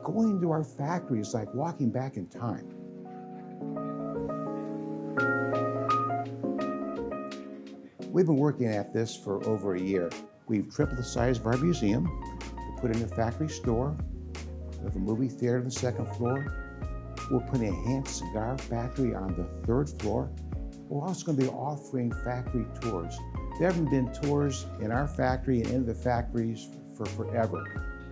Going to our factory is like walking back in time. We've been working at this for over a year. We've tripled the size of our museum. We put in a factory store. We have a movie theater on the second floor. We're putting a hand cigar factory on the third floor. We're also going to be offering factory tours. There haven't been tours in our factory and in the factories for forever.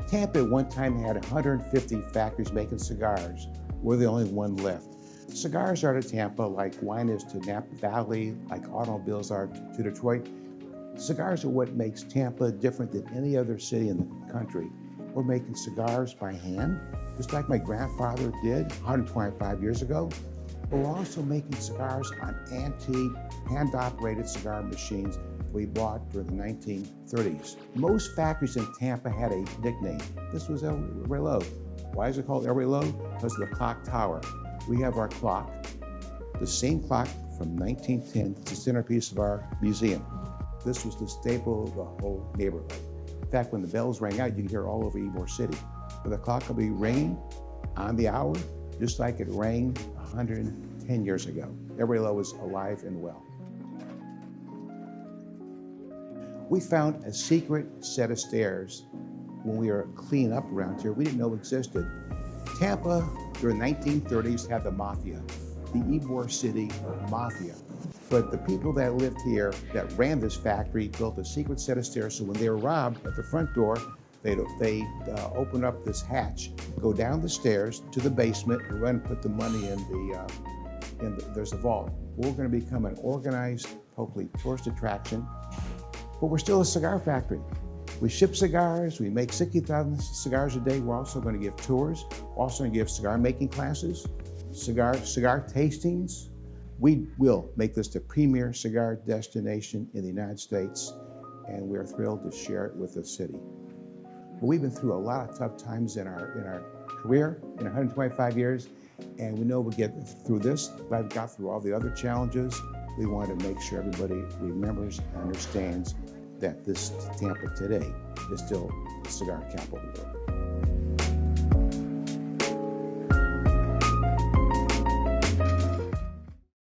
Tampa at one time had 150 factories making cigars. We're the only one left. Cigars are to Tampa like wine is to Napa Valley, like automobiles are to Detroit. Cigars are what makes Tampa different than any other city in the country. We're making cigars by hand, just like my grandfather did 125 years ago. But we're also making cigars on antique, hand-operated cigar machines we bought during the 1930s. Most factories in Tampa had a nickname. This was El Reloj. Why is it called El Reloj? Because of the clock tower. We have our clock, the same clock from 1910. It's the centerpiece of our museum. This was the staple of the whole neighborhood. In fact, when the bells rang out, you could hear all over Ybor City. But the clock will be ringing on the hour, just like it rang 110 years ago. El Reloj is alive and well. We found a secret set of stairs when we were cleaning up around here we didn't know existed. Tampa, during the 1930s, had the mafia, the Ybor City mafia. But the people that lived here that ran this factory built a secret set of stairs, so when they were robbed at the front door, they'd open up this hatch, go down the stairs to the basement, and run and put the money there's a vault. We're going to become an organized, hopefully, tourist attraction, but we're still a cigar factory. We ship cigars, we make 60,000 cigars a day. We're also going to give tours. We're also going to give cigar making classes, cigar tastings. We will make this the premier cigar destination in the United States, and we're thrilled to share it with the city. But we've been through a lot of tough times in our career, in 125 years, and we know we'll get through this. I've got through all the other challenges. We want to make sure everybody remembers and understands that this Tampa today is still the cigar capital of the world.